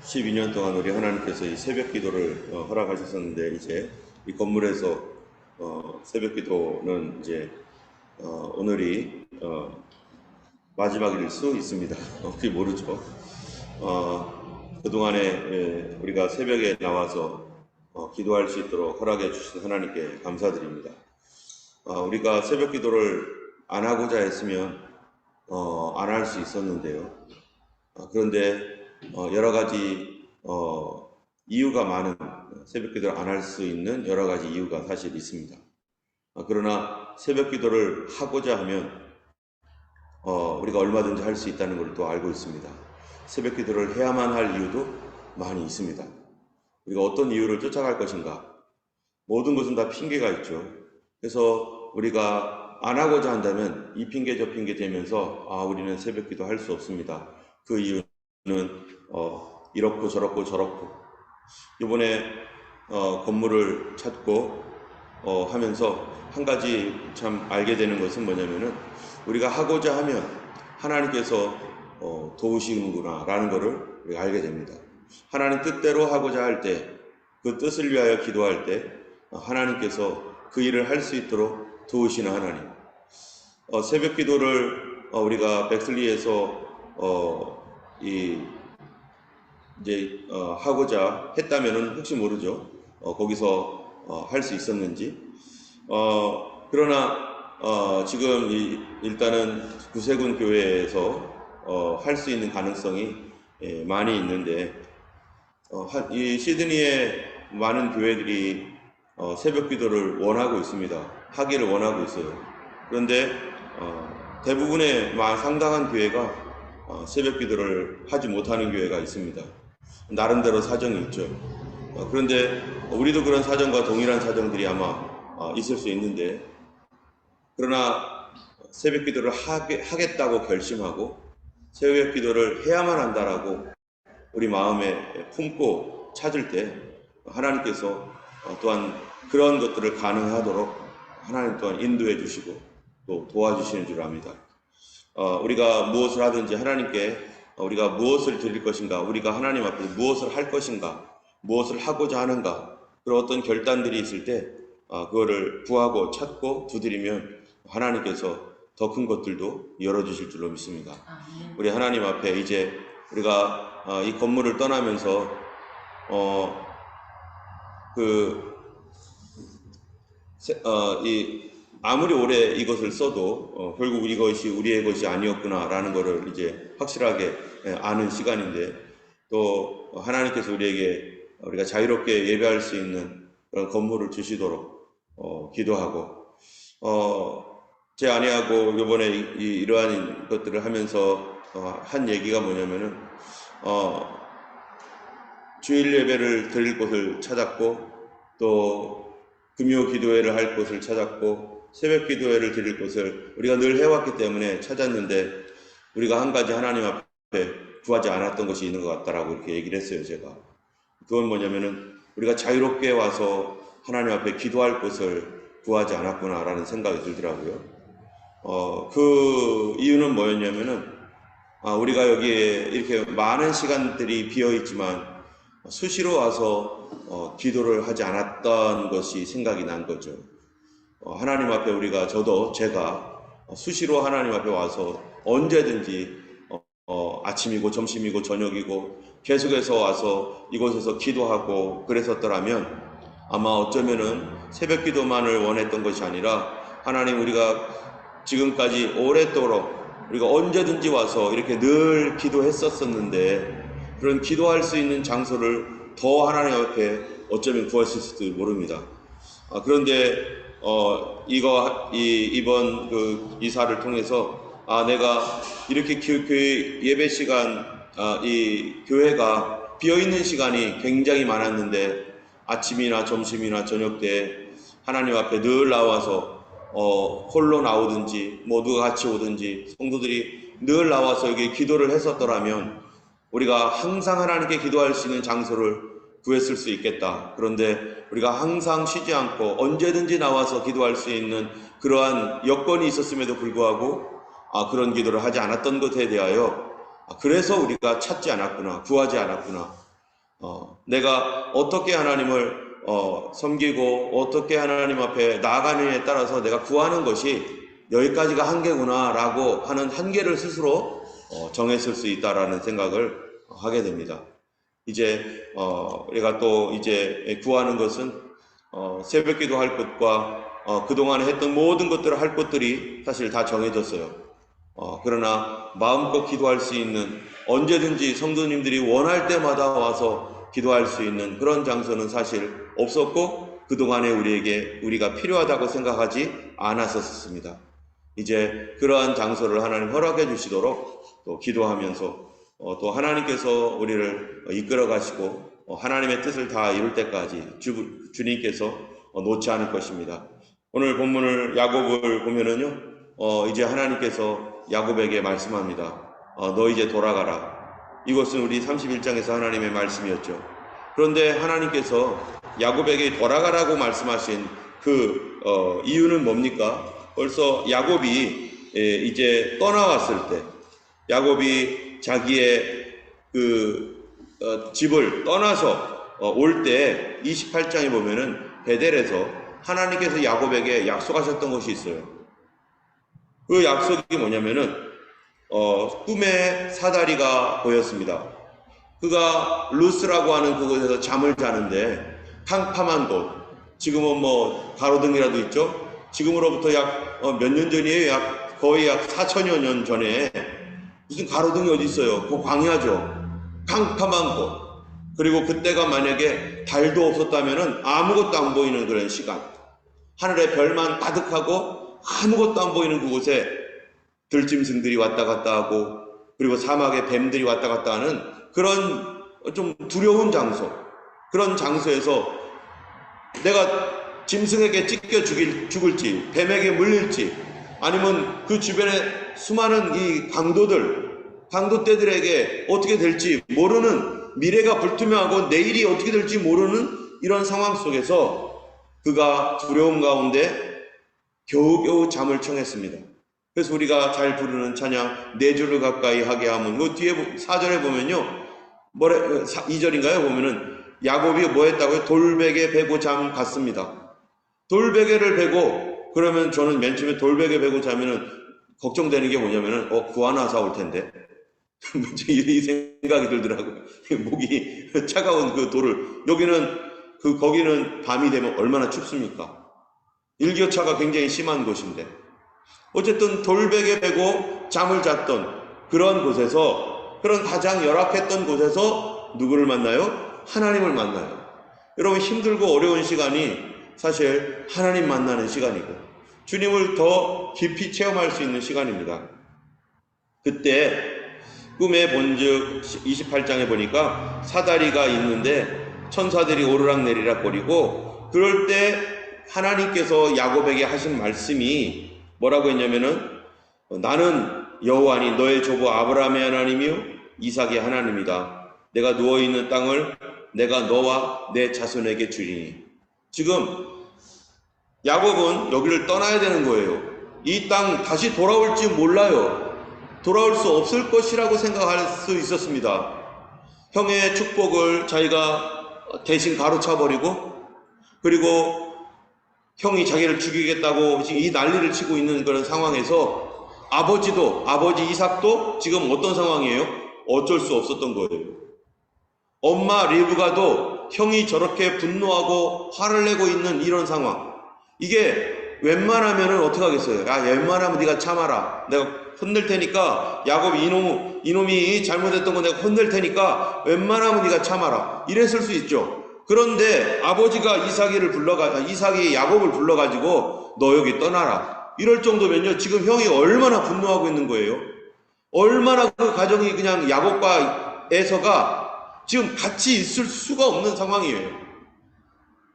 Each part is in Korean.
12년 동안 우리 하나님께서 이 새벽 기도를 허락하셨었는데, 이제 이 건물에서 새벽 기도는 이제 오늘이 마지막일 수 있습니다. 혹시 모르죠. 그동안에 우리가 새벽에 나와서 기도할 수 있도록 허락해 주신 하나님께 감사드립니다. 우리가 새벽 기도를 안 하고자 했으면 안 할 수 있었는데요. 그런데 여러 가지 이유가 많은, 새벽 기도를 안 할 수 있는 여러 가지 이유가 사실 있습니다. 그러나 새벽 기도를 하고자 하면 우리가 얼마든지 할 수 있다는 걸 또 알고 있습니다. 새벽 기도를 해야만 할 이유도 많이 있습니다. 우리가 어떤 이유를 쫓아갈 것인가? 모든 것은 다 핑계가 있죠. 그래서 우리가 안 하고자 한다면 이 핑계 저 핑계 대면서 우리는 새벽 기도 할 수 없습니다. 그 이유는 이렇고 저렇고 저렇고, 이번에 건물을 찾고 하면서 한 가지 참 알게 되는 것은 뭐냐면은, 우리가 하고자 하면 하나님께서 도우시는구나 라는 것을 우리가 알게 됩니다. 하나님 뜻대로 하고자 할 때, 그 뜻을 위하여 기도할 때 하나님께서 그 일을 할 수 있도록 도우시는 하나님. 새벽 기도를 우리가 백슬리에서 이제 하고자 했다면은 혹시 모르죠. 거기서 할 수 있었는지. 그러나 지금 일단은 구세군 교회에서 할 수 있는 가능성이 많이 있는데, 이 시드니의 많은 교회들이 새벽 기도를 원하고 있습니다. 하기를 원하고 있어요. 그런데 대부분의 상당한 교회가 새벽 기도를 하지 못하는 교회가 있습니다. 나름대로 사정이 있죠. 그런데 우리도 그런 사정과 동일한 사정들이 아마 있을 수 있는데, 그러나 새벽 기도를 하겠다고 결심하고 새벽 기도를 해야만 한다라고 우리 마음에 품고 찾을 때, 하나님께서 또한 그런 것들을 가능하도록 하나님 또한 인도해 주시고 또 도와주시는 줄 압니다. 우리가 무엇을 하든지 하나님께 우리가 무엇을 드릴 것인가, 우리가 하나님 앞에 무엇을 할 것인가, 무엇을 하고자 하는가, 그런 어떤 결단들이 있을 때 그거를 구하고 찾고 두드리면 하나님께서 더 큰 것들도 열어주실 줄로 믿습니다. 우리 하나님 앞에 이제 우리가 이 건물을 떠나면서 아무리 오래 이것을 써도 결국 이것이 우리의 것이 아니었구나라는 것을 이제 확실하게 아는 시간인데, 또 하나님께서 우리가 자유롭게 예배할 수 있는 그런 건물을 주시도록 기도하고, 제 아내하고 이번에 이러한 것들을 하면서 한 얘기가 뭐냐면은, 주일 예배를 드릴 곳을 찾았고, 또 금요 기도회를 할 곳을 찾았고, 새벽 기도회를 드릴 곳을 우리가 늘 해왔기 때문에 찾았는데, 우리가 한 가지 하나님 앞에 구하지 않았던 것이 있는 것 같다라고 이렇게 얘기를 했어요, 제가. 그건 뭐냐면은, 우리가 자유롭게 와서 하나님 앞에 기도할 곳을 구하지 않았구나라는 생각이 들더라고요. 그 이유는 뭐였냐면은, 우리가 여기에 이렇게 많은 시간들이 비어 있지만 수시로 와서 기도를 하지 않았던 것이 생각이 난 거죠. 하나님 앞에 제가 수시로 하나님 앞에 와서 언제든지 아침이고 점심이고 저녁이고 계속해서 와서 이곳에서 기도하고 그랬었더라면, 아마 어쩌면은 새벽 기도만을 원했던 것이 아니라, 하나님, 우리가 지금까지 오랫도록 우리가 언제든지 와서 이렇게 늘 기도했었었는데, 그런 기도할 수 있는 장소를 더 하나님 앞에 어쩌면 구했을지도 모릅니다. 그런데 이번 그 이사를 통해서 내가 이렇게 교회 예배 시간, 이 교회가 비어있는 시간이 굉장히 많았는데, 아침이나 점심이나 저녁 때 하나님 앞에 늘 나와서 홀로 나오든지 모두가 같이 오든지 성도들이 늘 나와서 여기 기도를 했었더라면, 우리가 항상 하나님께 기도할 수 있는 장소를 구했을 수 있겠다. 그런데 우리가 항상 쉬지 않고 언제든지 나와서 기도할 수 있는 그러한 여건이 있었음에도 불구하고 그런 기도를 하지 않았던 것에 대하여, 그래서 우리가 찾지 않았구나, 구하지 않았구나, 내가 어떻게 하나님을 섬기고 어떻게 하나님 앞에 나아가느냐에 따라서 내가 구하는 것이 여기까지가 한계구나 라고 하는 한계를 스스로 정했을 수 있다라는 생각을 하게 됩니다. 이제 우리가 또 이제 구하는 것은 새벽 기도할 것과 그동안에 했던 모든 것들을 할 것들이 사실 다 정해졌어요. 그러나 마음껏 기도할 수 있는, 언제든지 성도님들이 원할 때마다 와서 기도할 수 있는 그런 장소는 사실 없었고, 그동안에 우리가 필요하다고 생각하지 않았었습니다. 이제 그러한 장소를 하나님 허락해 주시도록 또 기도하면서 또 하나님께서 우리를 이끌어 가시고 하나님의 뜻을 다 이룰 때까지 주님께서 놓지 않을 것입니다. 오늘 본문을 야곱을 보면은요, 이제 하나님께서 야곱에게 말씀합니다. 너 이제 돌아가라. 이것은 우리 31장에서 하나님의 말씀이었죠. 그런데 하나님께서 야곱에게 돌아가라고 말씀하신 그 이유는 뭡니까? 벌써 야곱이 이제 떠나왔을 때, 야곱이 자기의 그 집을 떠나서 올 때 28장에 보면은 베델에서 하나님께서 야곱에게 약속하셨던 것이 있어요. 그 약속이 뭐냐면은 꿈에 사다리가 보였습니다. 그가 루스라고 하는 그곳에서 잠을 자는데 캄캄한 곳, 지금은 뭐 가로등이라도 있죠. 지금으로부터 약 몇 년 전이에요. 거의 약 4천여 년 전에 무슨 가로등이 어디 있어요. 그 광야죠. 캄캄한 곳. 그리고 그때가 만약에 달도 없었다면은 아무것도 안 보이는 그런 시간. 하늘에 별만 가득하고 아무것도 안 보이는 그곳에 들짐승들이 왔다 갔다 하고, 그리고 사막에 뱀들이 왔다 갔다 하는 그런 좀 두려운 장소, 그런 장소에서 내가 짐승에게 찢겨 죽을지, 뱀에게 물릴지, 아니면 그 주변에 수많은 이 강도떼들에게 어떻게 될지 모르는, 미래가 불투명하고 내일이 어떻게 될지 모르는 이런 상황 속에서 그가 두려움 가운데 겨우겨우 잠을 청했습니다. 그래서 우리가 잘 부르는 찬양 네 줄을 가까이 하게 하면, 그 뒤에 4절에 보면요, 2절인가요? 보면은 야곱이 뭐 했다고요? 돌베개 베고 잠 갔습니다. 돌베개를 베고, 그러면 저는 맨 처음에 돌베개 베고 자면은 걱정되는 게 뭐냐면은 구하나사 올 텐데 이 생각이 들더라고요. 목이 차가운 그 돌을, 거기는 밤이 되면 얼마나 춥습니까? 일교차가 굉장히 심한 곳인데, 어쨌든 돌베개 베고 잠을 잤던 그런 곳에서, 그런 가장 열악했던 곳에서 누구를 만나요? 하나님을 만나요. 여러분, 힘들고 어려운 시간이 사실 하나님 만나는 시간이고 주님을 더 깊이 체험할 수 있는 시간입니다. 그때 꿈에 본즉 28장에 보니까 사다리가 있는데 천사들이 오르락내리락 거리고, 그럴 때 하나님께서 야곱에게 하신 말씀이 뭐라고 했냐면은 나는 여호와니 너의 조부 아브라함의 하나님이요 이삭의 하나님이다. 내가 누워있는 땅을 내가 너와 내 자손에게 주리니. 지금 야곱은 여기를 떠나야 되는 거예요. 이 땅 다시 돌아올지 몰라요. 돌아올 수 없을 것이라고 생각할 수 있었습니다. 형의 축복을 자기가 대신 가로차버리고, 그리고 형이 자기를 죽이겠다고 지금 이 난리를 치고 있는 그런 상황에서 아버지 이삭도 지금 어떤 상황이에요? 어쩔 수 없었던 거예요. 엄마 리브가도 형이 저렇게 분노하고 화를 내고 있는 이런 상황, 이게 웬만하면은 어떻게 하겠어요? 야, 웬만하면 네가 참아라. 내가 혼낼 테니까, 야곱이 이놈이 잘못했던 거 내가 혼낼 테니까 웬만하면 네가 참아라. 이랬을 수 있죠. 그런데 아버지가 이삭이 야곱을 불러가지고 너 여기 떠나라. 이럴 정도면요, 지금 형이 얼마나 분노하고 있는 거예요. 얼마나 그 가정이 그냥 야곱과 에서가 지금 같이 있을 수가 없는 상황이에요.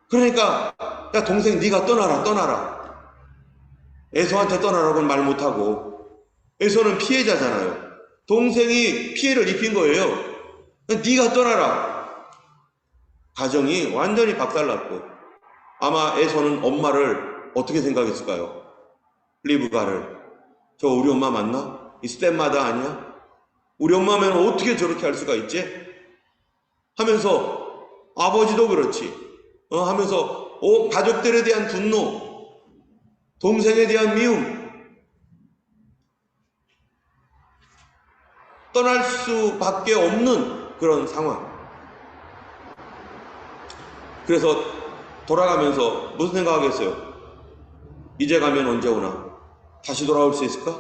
그러니까 야, 동생 네가 떠나라. 에서한테 떠나라고는 말 못하고, 에서는 피해자잖아요. 동생이 피해를 입힌 거예요. 네가 떠나라. 가정이 완전히 박살났고, 아마 에서는 엄마를 어떻게 생각했을까요? 리브가를, 저 우리 엄마 맞나? 이 스텝마다 아니야? 우리 엄마면 어떻게 저렇게 할 수가 있지? 하면서 아버지도 그렇지 하면서 가족들에 대한 분노, 동생에 대한 미움, 떠날 수밖에 없는 그런 상황. 그래서 돌아가면서 무슨 생각하겠어요? 이제 가면 언제 오나? 다시 돌아올 수 있을까?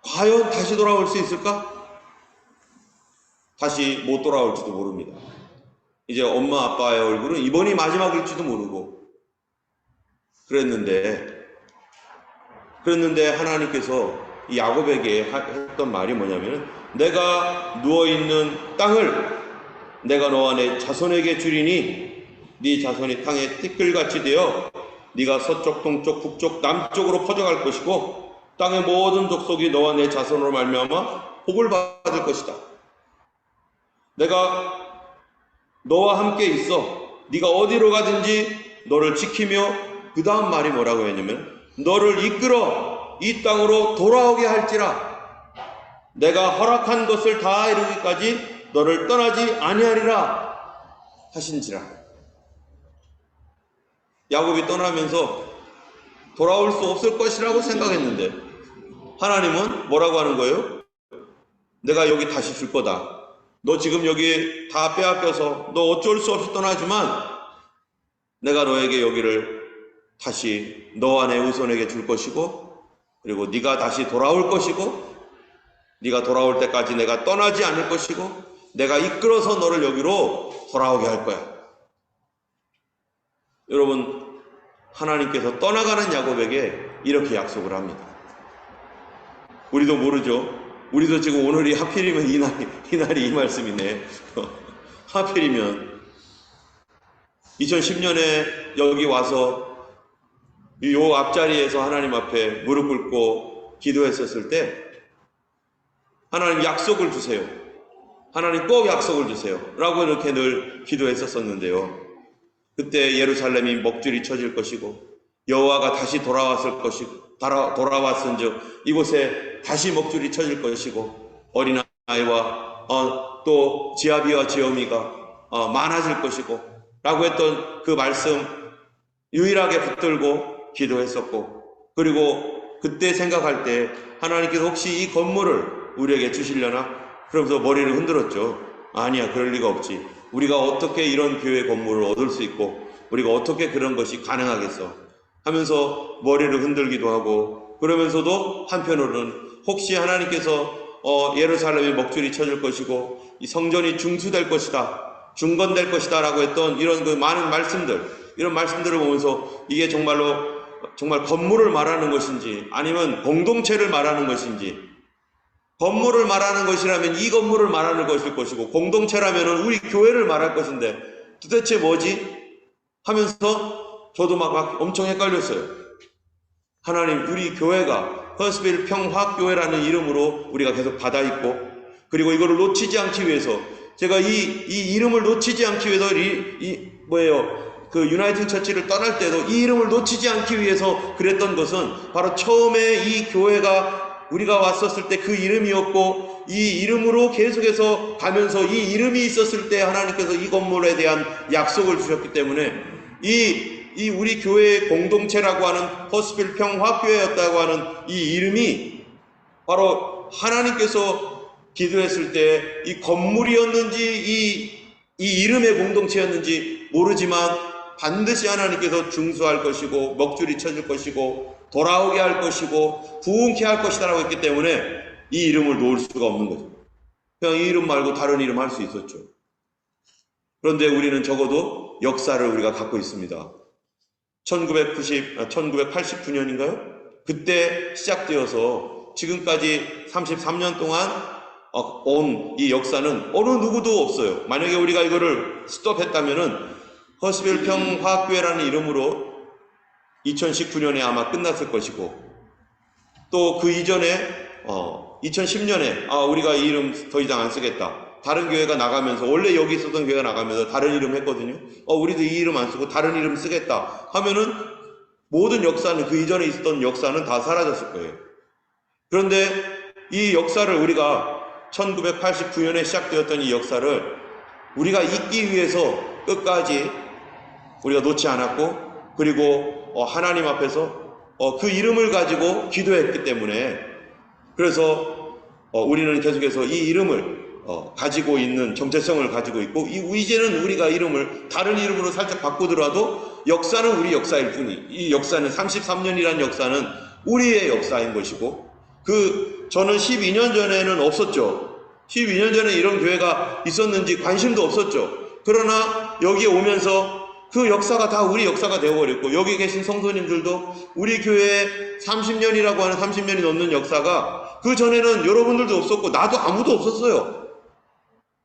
과연 다시 돌아올 수 있을까? 다시 못 돌아올지도 모릅니다. 이제 엄마 아빠의 얼굴은 이번이 마지막일지도 모르고 그랬는데 하나님께서 이 야곱에게 했던 말이 뭐냐면, 내가 누워있는 땅을 내가 너와 내 자손에게 주리니 네 자손이 땅의 티끌같이 되어 네가 서쪽 동쪽 북쪽 남쪽으로 퍼져갈 것이고 땅의 모든 족속이 너와 내 자손으로 말미암아 복을 받을 것이다. 내가 너와 함께 있어. 네가 어디로 가든지 너를 지키며, 그 다음 말이 뭐라고 했냐면, 너를 이끌어 이 땅으로 돌아오게 할지라. 내가 허락한 것을 다 이루기까지 너를 떠나지 아니하리라 하신지라. 야곱이 떠나면서 돌아올 수 없을 것이라고 생각했는데 하나님은 뭐라고 하는 거예요? 내가 여기 다시 줄 거다. 너 지금 여기 다 빼앗겨서 너 어쩔 수 없이 떠나지만 내가 너에게 여기를 다시 너와 내 후손에게 줄 것이고, 그리고 네가 다시 돌아올 것이고, 네가 돌아올 때까지 내가 떠나지 않을 것이고, 내가 이끌어서 너를 여기로 돌아오게 할 거야. 여러분, 하나님께서 떠나가는 야곱에게 이렇게 약속을 합니다. 우리도 모르죠. 우리도 지금 오늘이 하필이면 이날이 이 말씀이네. 하필이면 2010년에 여기 와서 요 앞자리에서 하나님 앞에 무릎 꿇고 기도했었을 때 하나님 약속을 주세요. 하나님 꼭 약속을 주세요. 라고 이렇게 늘 기도했었었는데요. 그때 예루살렘이 먹줄이 쳐질 것이고 여호와가 다시 돌아왔을 것이고 돌아왔은즉 이곳에 다시 먹줄이 쳐질 것이고 어린아이와 또 지아비와 지어미가 많아질 것이고 라고 했던 그 말씀 유일하게 붙들고 기도했었고, 그리고 그때 생각할 때 하나님께서 혹시 이 건물을 우리에게 주시려나? 그러면서 머리를 흔들었죠. 아니야, 그럴 리가 없지. 우리가 어떻게 이런 교회 건물을 얻을 수 있고 우리가 어떻게 그런 것이 가능하겠어 하면서 머리를 흔들기도 하고, 그러면서도 한편으로는 혹시 하나님께서 예루살렘이 먹줄이 쳐질 것이고 이 성전이 중수될 것이다, 중건될 것이다 라고 했던 이런 그 많은 말씀들, 이런 말씀들을 보면서 이게 정말 건물을 말하는 것인지 아니면 공동체를 말하는 것인지, 건물을 말하는 것이라면 이 건물을 말하는 것일 것이고 공동체라면 우리 교회를 말할 것인데 도대체 뭐지? 하면서 저도 막 엄청 헷갈렸어요. 하나님, 우리 교회가 허스빌 평화교회라는 이름으로 우리가 계속 받아있고, 그리고 이거를 놓치지 않기 위해서 제가 이 이름을 놓치지 않기 위해서 그 유나이팅 처치를 떠날 때도 이 이름을 놓치지 않기 위해서 그랬던 것은 바로 처음에 이 교회가 우리가 왔었을 때 그 이름이었고, 이 이름으로 계속해서 가면서 이 이름이 있었을 때 하나님께서 이 건물에 대한 약속을 주셨기 때문에 이 우리 교회의 공동체라고 하는 허스빌 평화교회였다고 하는 이 이름이 바로 하나님께서 기도했을 때 이 건물이었는지 이 이름의 공동체였는지 모르지만 반드시 하나님께서 중수할 것이고 먹줄이 쳐질 것이고 돌아오게 할 것이고 부흥케 할 것이다라고 했기 때문에 이 이름을 놓을 수가 없는 거죠. 그냥 이 이름 말고 다른 이름 할 수 있었죠. 그런데 우리는 적어도 역사를 우리가 갖고 있습니다. 1989년인가요? 그때 시작되어서 지금까지 33년 동안 온 이 역사는 어느 누구도 없어요. 만약에 우리가 이거를 스톱했다면은 허스빌 평화교회라는 이름으로 2019년에 아마 끝났을 것이고, 또 그 이전에 2010년에 우리가 이 이름 더 이상 안 쓰겠다, 다른 교회가 나가면서, 원래 여기 있었던 교회가 나가면서 다른 이름 했거든요. 우리도 이 이름 안 쓰고 다른 이름 쓰겠다 하면은 모든 역사는, 그 이전에 있었던 역사는 다 사라졌을 거예요. 그런데 이 역사를 우리가 1989년에 시작되었던 이 역사를 우리가 있기 위해서 끝까지 우리가 놓지 않았고, 그리고 하나님 앞에서 그 이름을 가지고 기도했기 때문에, 그래서 우리는 계속해서 이 이름을 가지고 있는 정체성을 가지고 있고, 이제는 우리가 이름을 다른 이름으로 살짝 바꾸더라도 역사는 우리 역사일 뿐이, 이 역사는 33년이라는 역사는 우리의 역사인 것이고, 저는 12년 전에는 없었죠. 12년 전에 이런 교회가 있었는지 관심도 없었죠. 그러나 여기에 오면서 그 역사가 다 우리 역사가 되어버렸고, 여기 계신 성도님들도 우리 교회에 30년이라고 하는 30년이 넘는 역사가 그 전에는 여러분들도 없었고 나도 아무도 없었어요.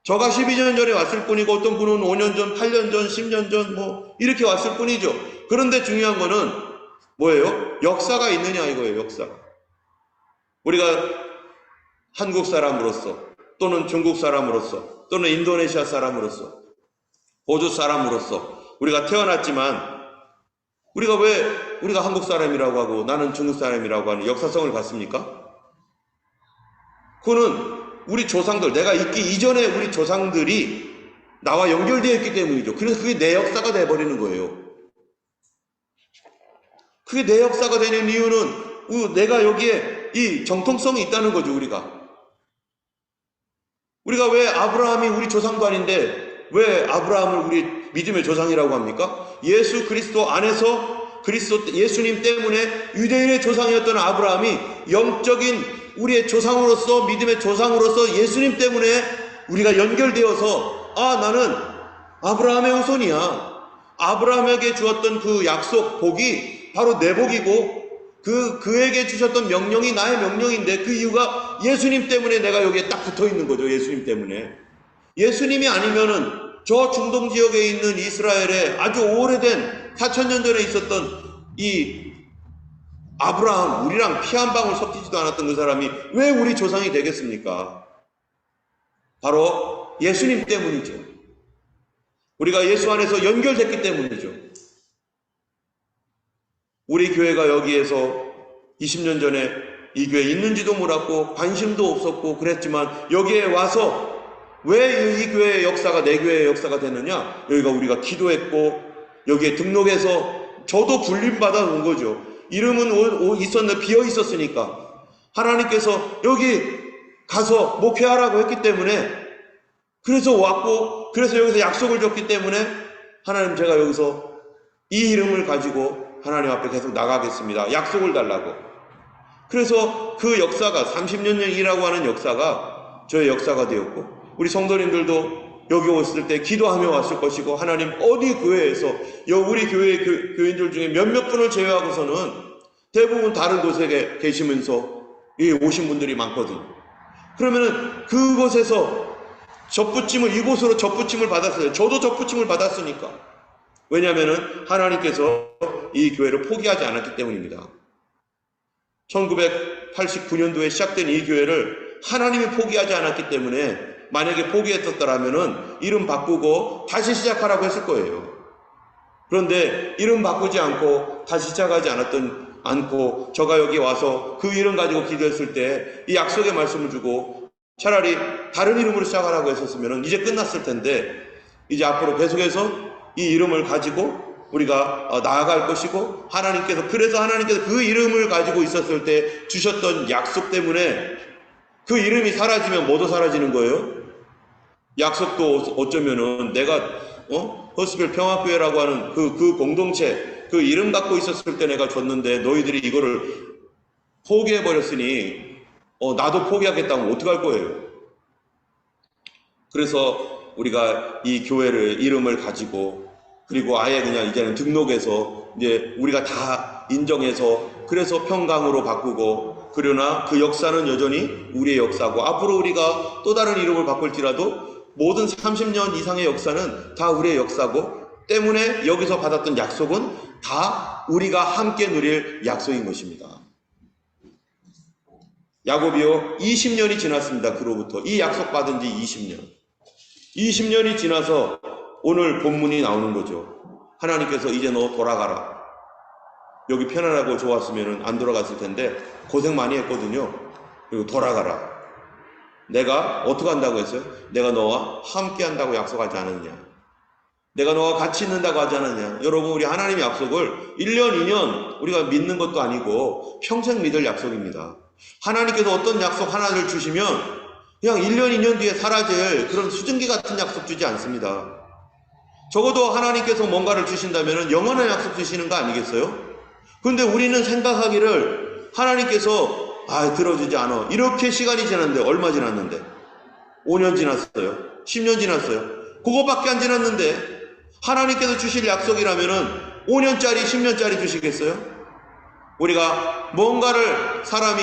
저가 12년 전에 왔을 뿐이고, 어떤 분은 5년 전, 8년 전, 10년 전 이렇게 왔을 뿐이죠. 그런데 중요한 거는 뭐예요? 역사가 있느냐 이거예요. 역사. 우리가 한국 사람으로서, 또는 중국 사람으로서, 또는 인도네시아 사람으로서, 호주 사람으로서 우리가 태어났지만, 우리가 한국 사람이라고 하고 나는 중국 사람이라고 하는 역사성을 갖습니까? 그거는 우리 조상들, 내가 있기 이전에 우리 조상들이 나와 연결되어 있기 때문이죠. 그래서 그게 내 역사가 돼버리는 거예요. 그게 내 역사가 되는 이유는 내가 여기에 이 정통성이 있다는 거죠. 우리가 왜 아브라함이 우리 조상도 아닌데 왜 아브라함을 우리 믿음의 조상이라고 합니까? 예수 그리스도 안에서 예수님 때문에 유대인의 조상이었던 아브라함이 영적인 우리의 조상으로서, 믿음의 조상으로서 예수님 때문에 우리가 연결되어서, 나는 아브라함의 후손이야. 아브라함에게 주었던 그 약속, 복이 바로 내 복이고, 그에게 주셨던 명령이 나의 명령인데, 그 이유가 예수님 때문에 내가 여기에 딱 붙어 있는 거죠. 예수님 때문에. 예수님이 아니면은 저 중동 지역에 있는 이스라엘에 아주 오래된 4,000년 전에 있었던 이 아브라함, 우리랑 피 한 방울 섞이지도 않았던 그 사람이 왜 우리 조상이 되겠습니까? 바로 예수님 때문이죠. 우리가 예수 안에서 연결됐기 때문이죠. 우리 교회가 여기에서 20년 전에 이 교회에 있는지도 몰랐고 관심도 없었고 그랬지만, 여기에 와서 왜 이 교회의 역사가 내 교회의 역사가 되느냐? 여기가 우리가 기도했고 여기에 등록해서 저도 불림받아 온 거죠. 이름은 있었는데 비어 있었으니까 하나님께서 여기 가서 목회하라고 했기 때문에, 그래서 왔고, 그래서 여기서 약속을 줬기 때문에 하나님, 제가 여기서 이 이름을 가지고 하나님 앞에 계속 나가겠습니다. 약속을 달라고. 그래서 그 역사가 30년이라고 하는 역사가 저의 역사가 되었고, 우리 성도님들도 여기 왔을 때 기도하며 왔을 것이고, 하나님 어디 교회에서 우리 교회 교인들 중에 몇몇 분을 제외하고서는 대부분 다른 곳에 계시면서 오신 분들이 많거든요. 그러면은 그곳에서 이곳으로 접붙임을 받았어요. 저도 접붙임을 받았으니까. 왜냐하면은 하나님께서 이 교회를 포기하지 않았기 때문입니다. 1989년도에 시작된 이 교회를 하나님이 포기하지 않았기 때문에, 만약에 포기했었더라면은 이름 바꾸고 다시 시작하라고 했을 거예요. 그런데 이름 바꾸지 않고 다시 시작하지 않고 저가 여기 와서 그 이름 가지고 기도했을 때 이 약속의 말씀을 주고 차라리 다른 이름으로 시작하라고 했었으면 이제 끝났을 텐데, 이제 앞으로 계속해서 이 이름을 가지고 우리가 나아갈 것이고, 그래서 하나님께서 그 이름을 가지고 있었을 때 주셨던 약속 때문에 그 이름이 사라지면 뭐도 사라지는 거예요? 약속도 어쩌면은 내가 허스벨 평화교회라고 하는 그 공동체, 그 이름 갖고 있었을 때 내가 줬는데 너희들이 이거를 포기해버렸으니 나도 포기하겠다면 어떡할 거예요? 그래서 우리가 이 교회를 이름을 가지고, 그리고 아예 그냥 이제는 등록해서 이제 우리가 다 인정해서, 그래서 평강으로 바꾸고, 그러나 그 역사는 여전히 우리의 역사고, 앞으로 우리가 또 다른 이름을 바꿀지라도 모든 30년 이상의 역사는 다 우리의 역사고, 때문에 여기서 받았던 약속은 다 우리가 함께 누릴 약속인 것입니다. 야곱이요, 20년이 지났습니다. 그로부터 이 약속 받은 지 20년이 지나서 오늘 본문이 나오는 거죠. 하나님께서 이제 너 돌아가라. 여기 편안하고 좋았으면 안 돌아갔을 텐데 고생 많이 했거든요. 그리고 돌아가라. 내가 어떻게 한다고 했어요? 내가 너와 함께 한다고 약속하지 않았냐? 내가 너와 같이 있는다고 하지 않았냐? 여러분, 우리 하나님의 약속을 1년, 2년 우리가 믿는 것도 아니고 평생 믿을 약속입니다. 하나님께서 어떤 약속 하나를 주시면 그냥 1년, 2년 뒤에 사라질 그런 수증기 같은 약속 주지 않습니다. 적어도 하나님께서 뭔가를 주신다면 영원한 약속 주시는 거 아니겠어요? 그런데 우리는 생각하기를 하나님께서 들어주지 않아. 이렇게 시간이 지났는데, 얼마 지났는데? 5년 지났어요. 10년 지났어요. 그거밖에 안 지났는데 하나님께서 주실 약속이라면은 5년짜리, 10년짜리 주시겠어요? 우리가 사람이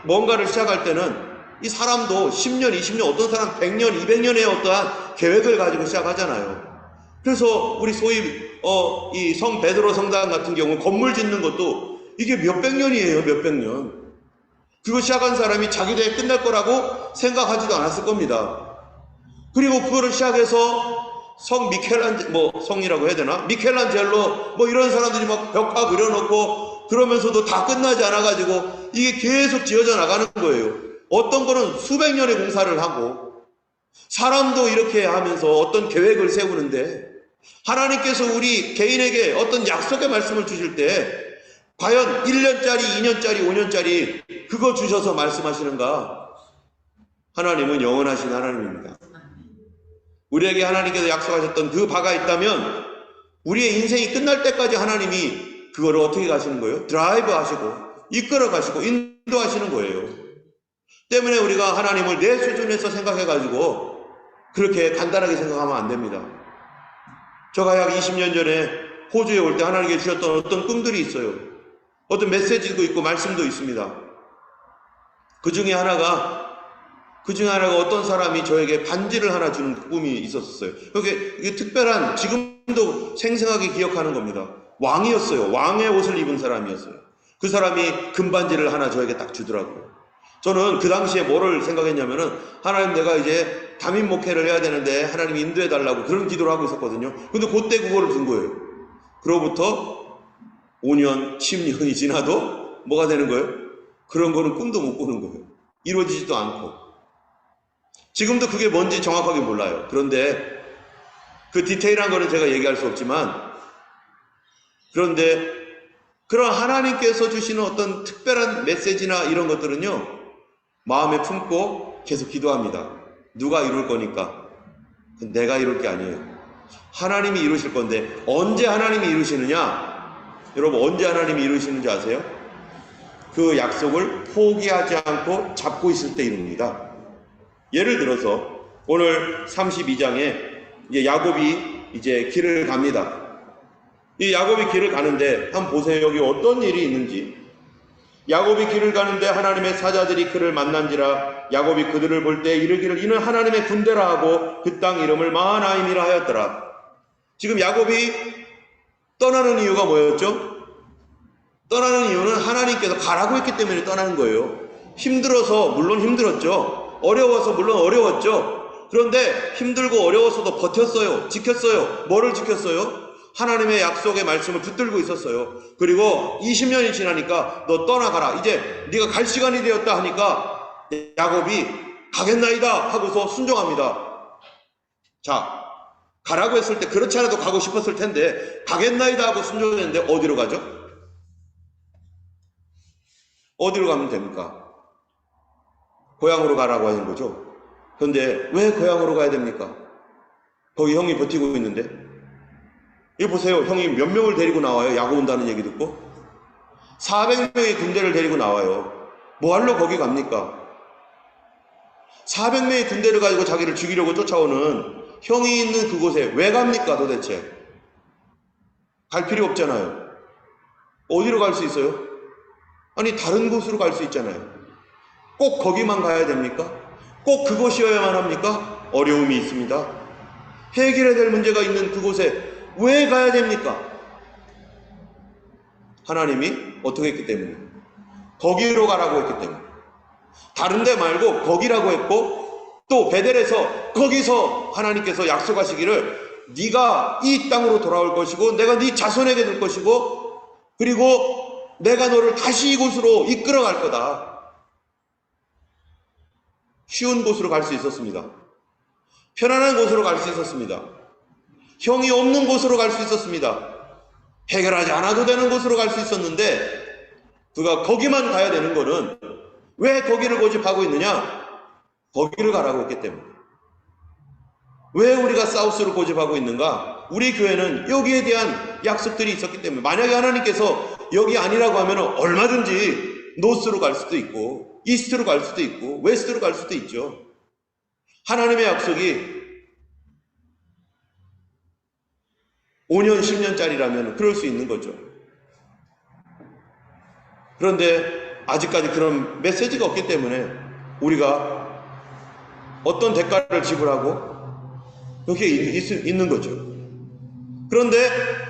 뭔가를 시작할 때는 이 사람도 10년, 20년, 어떤 사람 100년, 200년의 어떠한 계획을 가지고 시작하잖아요. 그래서 우리 소위 이 성 베드로 성당 같은 경우 건물 짓는 것도 이게 몇백 년이에요. 몇백 년. 그거 시작한 사람이 자기 대회 끝날 거라고 생각하지도 않았을 겁니다. 그리고 그거를 시작해서 성이라고 해야 되나? 미켈란젤로 이런 사람들이 막 벽화 그려놓고 그러면서도 다 끝나지 않아가지고 이게 계속 지어져 나가는 거예요. 어떤 거는 수백 년의 공사를 하고 사람도 이렇게 하면서 어떤 계획을 세우는데 하나님께서 우리 개인에게 어떤 약속의 말씀을 주실 때 과연 1년짜리, 2년짜리, 5년짜리 그거 주셔서 말씀하시는가? 하나님은 영원하신 하나님입니다. 우리에게 하나님께서 약속하셨던 그 바가 있다면 우리의 인생이 끝날 때까지 하나님이 그거를 어떻게 가시는 거예요? 드라이브 하시고 이끌어 가시고 인도하시는 거예요. 때문에 우리가 하나님을 내 수준에서 생각해가지고 그렇게 간단하게 생각하면 안 됩니다. 제가 약 20년 전에 호주에 올 때 하나님께 주셨던 어떤 꿈들이 있어요. 어떤 메시지도 있고 말씀도 있습니다. 그 중에 하나가 어떤 사람이 저에게 반지를 하나 주는 꿈이 있었어요. 이게 특별한, 지금도 생생하게 기억하는 겁니다. 왕이었어요. 왕의 옷을 입은 사람이었어요. 그 사람이 금반지를 하나 저에게 딱 주더라고요. 저는 그 당시에 뭐를 생각했냐면은 하나님, 내가 이제 담임 목회를 해야 되는데 하나님 인도해 달라고 그런 기도를 하고 있었거든요. 근데 그때 그거를 준 거예요. 그로부터 5년, 10년이 지나도 뭐가 되는 거예요? 그런 거는 꿈도 못 꾸는 거예요. 이루어지지도 않고. 지금도 그게 뭔지 정확하게 몰라요. 그런데 그 디테일한 거는 제가 얘기할 수 없지만, 그런데 그런 하나님께서 주시는 어떤 특별한 메시지나 이런 것들은요, 마음에 품고 계속 기도합니다. 누가 이룰 거니까. 내가 이룰 게 아니에요. 하나님이 이루실 건데, 언제 하나님이 이루시느냐? 여러분, 언제 하나님이 이루시는지 아세요? 그 약속을 포기하지 않고 잡고 있을 때 이룹니다. 예를 들어서 오늘 32장에 이제 야곱이 이제 길을 갑니다. 이 야곱이 길을 가는데 한번 보세요. 여기 어떤 일이 있는지. 야곱이 길을 가는데 하나님의 사자들이 그를 만난지라. 야곱이 그들을 볼 때 이르기를 이는 하나님의 군대라 하고 그 땅 이름을 마하나임이라 하였더라. 지금 야곱이 떠나는 이유가 뭐였죠? 떠나는 이유는 하나님께서 가라고 했기 때문에 떠나는 거예요. 힘들어서, 물론 힘들었죠. 어려워서 물론 어려웠죠. 그런데 힘들고 어려웠어도 버텼어요. 지켰어요. 뭐를 지켰어요? 하나님의 약속의 말씀을 붙들고 있었어요. 그리고 20년이 지나니까 너 떠나가라. 이제 네가 갈 시간이 되었다 하니까 야곱이 가겠나이다 하고서 순종합니다. 자, 가라고 했을 때 그렇지 않아도 가고 싶었을 텐데 가겠나이다 하고 순종했는데 어디로 가죠? 어디로 가면 됩니까? 고향으로 가라고 하는 거죠. 그런데 왜 고향으로 가야 됩니까? 거기 형이 버티고 있는데. 여기 보세요. 형이 몇 명을 데리고 나와요. 야곱 온다는 얘기 듣고 400명의 군대를 데리고 나와요. 뭐 하러 거기 갑니까? 400명의 군대를 가지고 자기를 죽이려고 쫓아오는 형이 있는 그곳에 왜 갑니까 도대체? 갈 필요 없잖아요. 어디로 갈 수 있어요? 아니 다른 곳으로 갈 수 있잖아요. 꼭 거기만 가야 됩니까? 꼭 그곳이어야만 합니까? 어려움이 있습니다. 해결해야 될 문제가 있는 그곳에 왜 가야 됩니까? 하나님이 어떻게 했기 때문에? 거기로 가라고 했기 때문에. 다른 데 말고 거기라고 했고, 또 베델에서 거기서 하나님께서 약속하시기를 네가 이 땅으로 돌아올 것이고 내가 네 자손에게 줄 것이고 그리고 내가 너를 다시 이곳으로 이끌어 갈 거다. 쉬운 곳으로 갈 수 있었습니다. 편안한 곳으로 갈 수 있었습니다. 형이 없는 곳으로 갈 수 있었습니다. 해결하지 않아도 되는 곳으로 갈 수 있었는데 그가 거기만 가야 되는 거는 왜 거기를 고집하고 있느냐? 거기를 가라고 했기 때문에. 왜 우리가 사우스를 고집하고 있는가? 우리 교회는 여기에 대한 약속들이 있었기 때문에 만약에 하나님께서 여기 아니라고 하면 얼마든지 노스로 갈 수도 있고 이스트로 갈 수도 있고 웨스트로 갈 수도 있죠. 하나님의 약속이 5년, 10년짜리라면 그럴 수 있는 거죠. 그런데 아직까지 그런 메시지가 없기 때문에 우리가 어떤 대가를 지불하고 여기에 있는 거죠. 그런데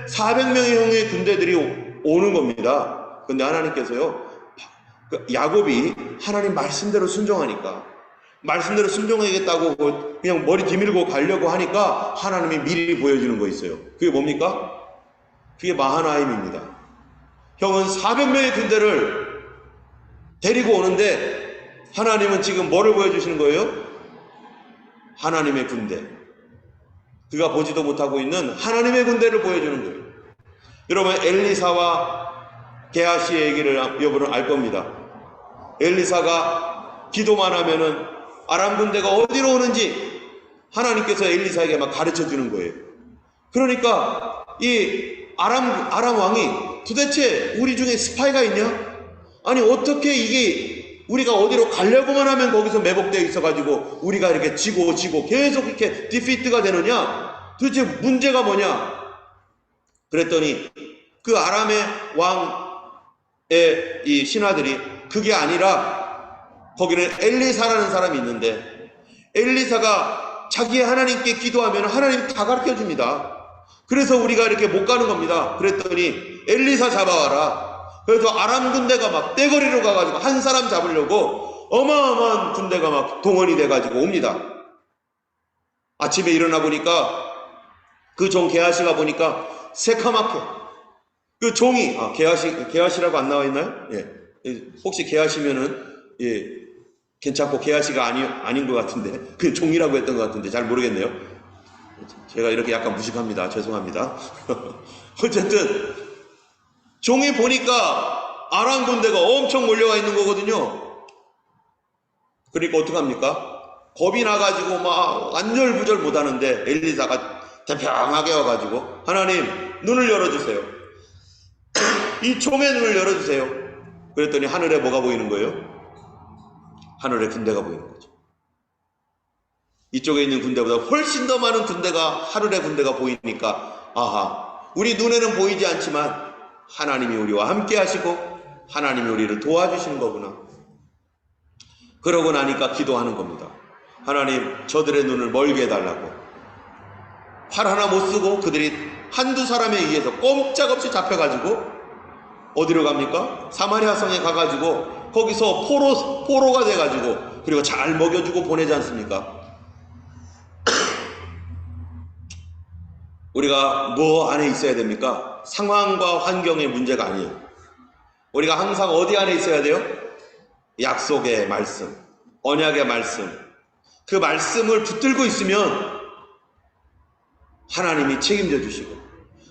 400명의 형의 군대들이 오는 겁니다. 그런데 하나님께서요, 야곱이 하나님 말씀대로 순종하니까, 말씀대로 순종하겠다고 그냥 머리 디밀고 가려고 하니까 하나님이 미리 보여주는 거 있어요. 그게 뭡니까? 그게 마하나임입니다. 형은 400명의 군대를 데리고 오는데 하나님은 지금 뭐를 보여주시는 거예요? 하나님의 군대. 그가 보지도 못하고 있는 하나님의 군대를 보여주는 거예요. 여러분, 엘리사와 게하시의 얘기를 여러분은 알 겁니다. 엘리사가 기도만 하면은 아람 군대가 어디로 오는지 하나님께서 엘리사에게 막 가르쳐 주는 거예요. 그러니까 이 아람 왕이 도대체 우리 중에 스파이가 있냐? 아니 어떻게 이게 우리가 어디로 가려고만 하면 거기서 매복되어 있어가지고 우리가 이렇게 지고 계속 이렇게 디피트가 되느냐? 도대체 문제가 뭐냐? 그랬더니 그 아람의 왕의 이 신하들이 그게 아니라 거기는 엘리사라는 사람이 있는데 엘리사가 자기의 하나님께 기도하면 하나님 다 가르쳐 줍니다. 그래서 우리가 이렇게 못 가는 겁니다. 그랬더니 엘리사 잡아와라. 그래서 아람 군대가 막 떼거리로 가가지고 한 사람 잡으려고 어마어마한 군대가 막 동원이 돼가지고 옵니다. 아침에 일어나 보니까 그 종 게하시가 보니까 새카맣게 그 종이 게하시라고 안 나와 있나요? 예. 혹시 게하시면은 예. 괜찮고 게하시가 아닌 것 같은데 그 종이라고 했던 것 같은데 잘 모르겠네요. 제가 이렇게 약간 무식합니다. 죄송합니다. 어쨌든 종이 보니까 아람 군대가 엄청 몰려와 있는 거거든요. 그러니까 어떡합니까? 겁이 나가지고 막 안절부절 못하는데 엘리사가 대평하게 와가지고 하나님 눈을 열어주세요. 이 종의 눈을 열어주세요. 그랬더니 하늘에 뭐가 보이는 거예요? 하늘에 군대가 보이는 거죠. 이쪽에 있는 군대보다 훨씬 더 많은 군대가 하늘의 군대가 보이니까 아하, 우리 눈에는 보이지 않지만 하나님이 우리와 함께 하시고 하나님이 우리를 도와주시는 거구나. 그러고 나니까 기도하는 겁니다. 하나님 저들의 눈을 멀게 해달라고. 활 하나 못 쓰고 그들이 한두 사람에 의해서 꼼짝없이 잡혀가지고 어디로 갑니까? 사마리아 성에 가가지고 거기서 포로가 돼가지고 그리고 잘 먹여주고 보내지 않습니까? 우리가 뭐 안에 있어야 됩니까? 상황과 환경의 문제가 아니에요. 우리가 항상 어디 안에 있어야 돼요? 약속의 말씀, 언약의 말씀. 그 말씀을 붙들고 있으면 하나님이 책임져 주시고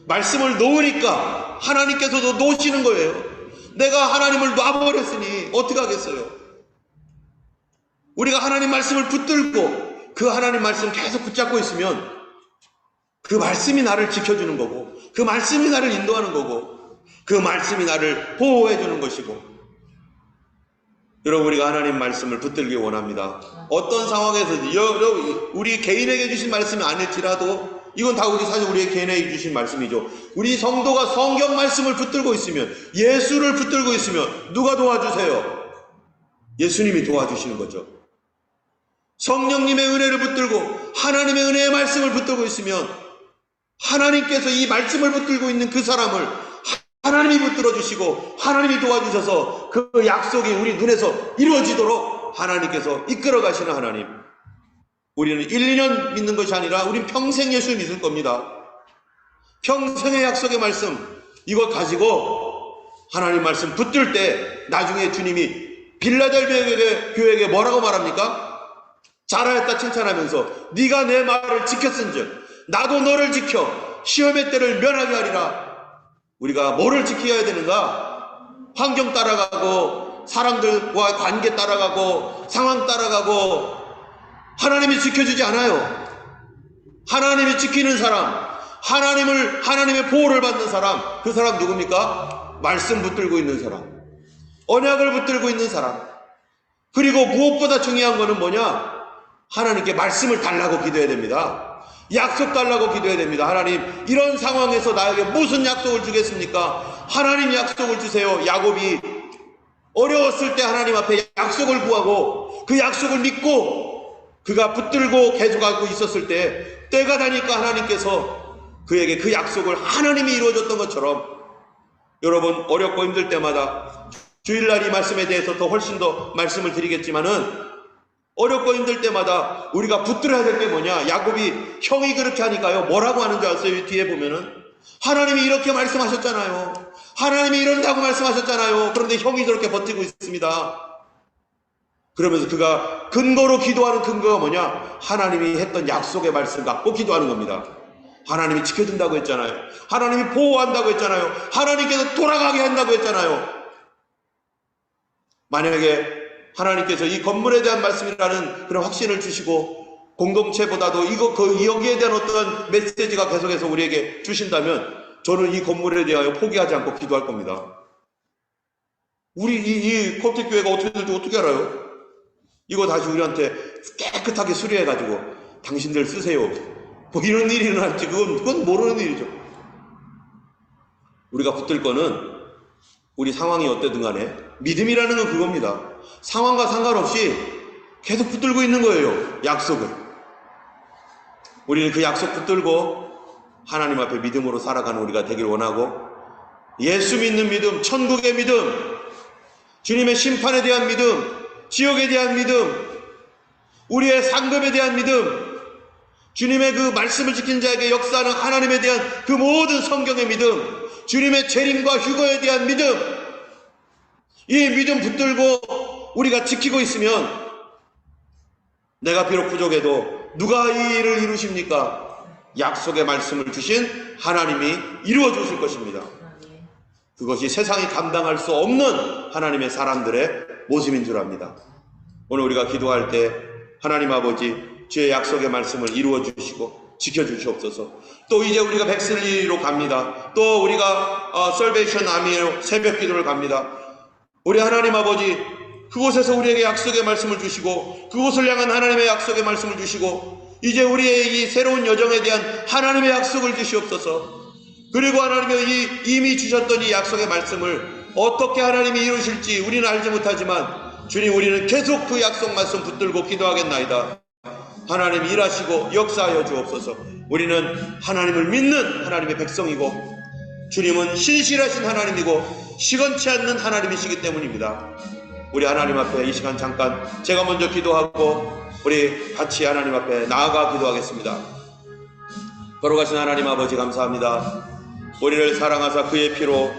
말씀을 놓으니까 하나님께서도 놓으시는 거예요. 내가 하나님을 놔버렸으니 어떻게 하겠어요? 우리가 하나님 말씀을 붙들고 그 하나님 말씀 계속 붙잡고 있으면 그 말씀이 나를 지켜주는 거고 그 말씀이 나를 인도하는 거고 그 말씀이 나를 보호해 주는 것이고. 여러분, 우리가 하나님 말씀을 붙들기 원합니다. 어떤 상황에서든 우리 개인에게 주신 말씀이 아닐지라도 이건 다 사실 우리의 개인에게 주신 말씀이죠. 우리 성도가 성경 말씀을 붙들고 있으면, 예수를 붙들고 있으면 누가 도와주세요? 예수님이 도와주시는 거죠. 성령님의 은혜를 붙들고 하나님의 은혜의 말씀을 붙들고 있으면 하나님께서 이 말씀을 붙들고 있는 그 사람을 하나님이 붙들어 주시고 하나님이 도와주셔서 그 약속이 우리 눈에서 이루어지도록 하나님께서 이끌어 가시는 하나님. 우리는 1, 2년 믿는 것이 아니라 우린 평생 예수 믿을 겁니다. 평생의 약속의 말씀, 이거 가지고 하나님 말씀 붙들 때 나중에 주님이 빌라델비아 교회에게 뭐라고 말합니까? 잘하였다 칭찬하면서 네가 내 말을 지켰은즉 나도 너를 지켜 시험의 때를 면하게 하리라. 우리가 뭐를 지켜야 되는가? 환경 따라가고 사람들과 관계 따라가고 상황 따라가고 하나님이 지켜주지 않아요. 하나님이 지키는 사람, 하나님의 보호를 받는 사람, 그 사람 누굽니까? 말씀 붙들고 있는 사람, 언약을 붙들고 있는 사람. 그리고 무엇보다 중요한 거는 뭐냐? 하나님께 말씀을 달라고 기도해야 됩니다. 약속 달라고 기도해야 됩니다. 하나님, 이런 상황에서 나에게 무슨 약속을 주겠습니까? 하나님 약속을 주세요. 야곱이 어려웠을 때 하나님 앞에 약속을 구하고 그 약속을 믿고 그가 붙들고 계속하고 있었을 때 때가 되니까 하나님께서 그에게 그 약속을 하나님이 이루어줬던 것처럼 여러분 어렵고 힘들 때마다 주일날 이 말씀에 대해서 더 훨씬 더 말씀을 드리겠지만은 어렵고 힘들 때마다 우리가 붙들어야 될 게 뭐냐? 야곱이 형이 그렇게 하니까요. 뭐라고 하는 줄 아세요? 뒤에 보면은 하나님이 이렇게 말씀하셨잖아요. 하나님이 이런다고 말씀하셨잖아요. 그런데 형이 저렇게 버티고 있습니다. 그러면서 그가 근거로 기도하는 근거가 뭐냐? 하나님이 했던 약속의 말씀 갖고 기도하는 겁니다. 하나님이 지켜준다고 했잖아요. 하나님이 보호한다고 했잖아요. 하나님께서 돌아가게 한다고 했잖아요. 만약에 하나님께서 이 건물에 대한 말씀이라는 그런 확신을 주시고 공동체보다도 여기에 대한 어떤 메시지가 계속해서 우리에게 주신다면 저는 이 건물에 대하여 포기하지 않고 기도할 겁니다. 우리 이 코트교회가 어떻게 될지 어떻게 알아요? 이거 다시 우리한테 깨끗하게 수리해가지고 당신들 쓰세요. 뭐 이런 일이 일어날지 그건 모르는 일이죠. 우리가 붙들 거는 우리 상황이 어때든 간에 믿음이라는 건 그겁니다. 상황과 상관없이 계속 붙들고 있는 거예요. 약속을. 우리는 그 약속 붙들고 하나님 앞에 믿음으로 살아가는 우리가 되길 원하고 예수 믿는 믿음, 천국의 믿음, 주님의 심판에 대한 믿음, 지옥에 대한 믿음, 우리의 상급에 대한 믿음, 주님의 그 말씀을 지킨 자에게 역사하는 하나님에 대한 그 모든 성경의 믿음, 주님의 재림과 휴거에 대한 믿음, 이 믿음 붙들고 우리가 지키고 있으면 내가 비록 부족해도 누가 이 일을 이루십니까? 약속의 말씀을 주신 하나님이 이루어 주실 것입니다. 그것이 세상이 감당할 수 없는 하나님의 사람들의 모습인 줄 압니다. 오늘 우리가 기도할 때 하나님 아버지 주의 약속의 말씀을 이루어 주시고 지켜 주시옵소서. 또 이제 우리가 백슬리로 갑니다. 또 우리가 설베이션 아미로 새벽 기도를 갑니다. 우리 하나님 아버지 그곳에서 우리에게 약속의 말씀을 주시고 그곳을 향한 하나님의 약속의 말씀을 주시고 이제 우리의 이 새로운 여정에 대한 하나님의 약속을 주시옵소서. 그리고 하나님이 이미 주셨던 이 약속의 말씀을 어떻게 하나님이 이루실지 우리는 알지 못하지만 주님 우리는 계속 그 약속 말씀 붙들고 기도하겠나이다. 하나님 일하시고 역사하여 주옵소서. 우리는 하나님을 믿는 하나님의 백성이고 주님은 신실하신 하나님이고 시건치 않는 하나님이시기 때문입니다. 우리 하나님 앞에 이 시간 잠깐 제가 먼저 기도하고 우리 같이 하나님 앞에 나아가 기도하겠습니다. 걸어가신 하나님 아버지 감사합니다. 우리를 사랑하사 그의 피로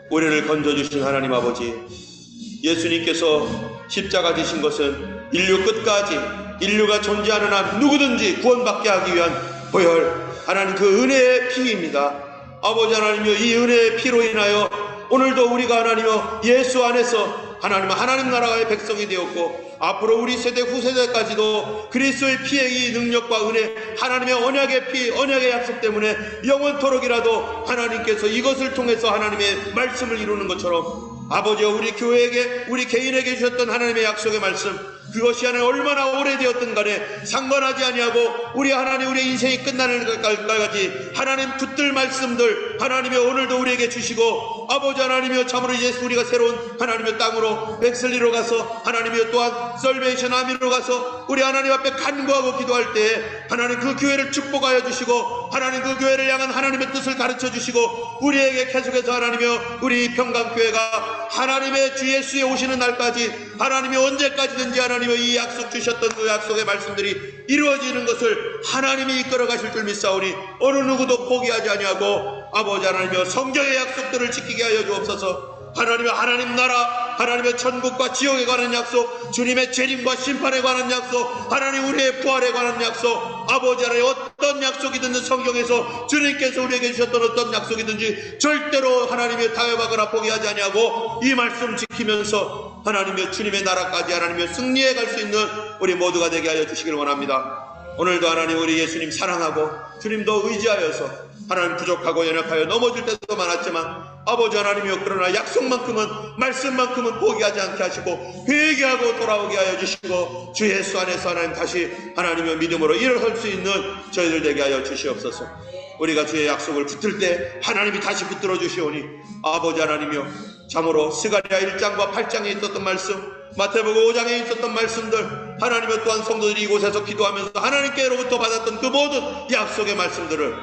우리를 건져주신 하나님 아버지, 예수님께서 십자가 지신 것은 인류 끝까지 인류가 존재하는 한 누구든지 구원받게 하기 위한 보혈 하나님 그 은혜의 피입니다. 아버지 하나님이여 이 은혜의 피로 인하여 오늘도 우리가 하나님이여 예수 안에서 하나님 나라의 백성이 되었고 앞으로 우리 세대 후세대까지도 그리스도의 피의 이 능력과 은혜 하나님의 언약의 피 언약의 약속 때문에 영원토록이라도 하나님께서 이것을 통해서 하나님의 말씀을 이루는 것처럼 아버지여 우리 교회에게 우리 개인에게 주셨던 하나님의 약속의 말씀 그것이 하나님 얼마나 오래되었든 간에 상관하지 아니하고 우리 하나님 우리의 인생이 끝나는 것까지 하나님 붙들 말씀들 하나님이 오늘도 우리에게 주시고 아버지 하나님이여 참으로 이제 우리가 새로운 하나님의 땅으로 백슬리로 가서 하나님이여 또한 설베이션 아미로 가서 우리 하나님 앞에 간구하고 기도할 때 하나님 그 교회를 축복하여 주시고 하나님 그 교회를 향한 하나님의 뜻을 가르쳐 주시고 우리에게 계속해서 하나님이여 우리 평강교회가 하나님의 주 예수에 오시는 날까지 하나님이 언제까지든지 하나님의 이 약속 주셨던 그 약속의 말씀들이 이루어지는 것을 하나님이 이끌어 가실 줄 믿사오니 어느 누구도 포기하지 아니하고 아버지 하나님이여 성경의 약속들을 지키게 하여 주옵소서. 하나님의 하나님 나라, 하나님의 천국과 지옥에 관한 약속, 주님의 재림과 심판에 관한 약속, 하나님 우리의 부활에 관한 약속, 아버지 하나님 어떤 약속이든 성경에서 주님께서 우리에게 주셨던 어떤 약속이든지 절대로 하나님의 타협하거나 포기하지 아니하고 이 말씀 지키면서 하나님의 주님의 나라까지 하나님의 승리에 갈 수 있는 우리 모두가 되게 하여 주시기를 원합니다. 오늘도 하나님 우리 예수님 사랑하고 주님도 의지하여서 하나님 부족하고 연약하여 넘어질 때도 많았지만 아버지 하나님이여 그러나 약속만큼은 말씀만큼은 포기하지 않게 하시고 회개하고 돌아오게 하여 주시고 주 예수 안에서 하나님 다시 하나님의 믿음으로 일어설 수 있는 저희들 되게 하여 주시옵소서. 우리가 주의 약속을 붙들 때 하나님이 다시 붙들어 주시오니 아버지 하나님이여 참으로 스가랴 1장과 8장에 있었던 말씀, 마태복음 5장에 있었던 말씀들, 하나님의 또한 성도들이 이곳에서 기도하면서 하나님께로부터 받았던 그 모든 약속의 말씀들을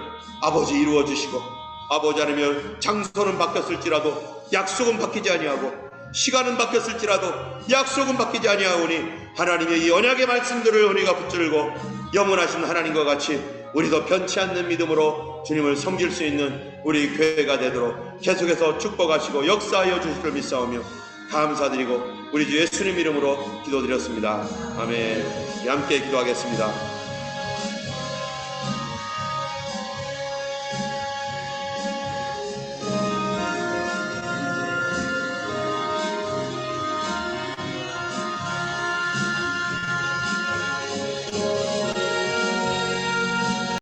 아버지 이루어 주시고 아버지 하나님이여 장소는 바뀌었을지라도 약속은 바뀌지 아니하고 시간은 바뀌었을지라도 약속은 바뀌지 아니하오니 하나님의 이 언약의 말씀들을 우리가 붙들고 영원하신 하나님과 같이 우리도 변치 않는 믿음으로 주님을 섬길 수 있는 우리 교회가 되도록 계속해서 축복하시고 역사하여 주실 줄 믿사오며 감사드리고 우리 주 예수님 이름으로 기도드렸습니다. 아멘. 함께 기도하겠습니다.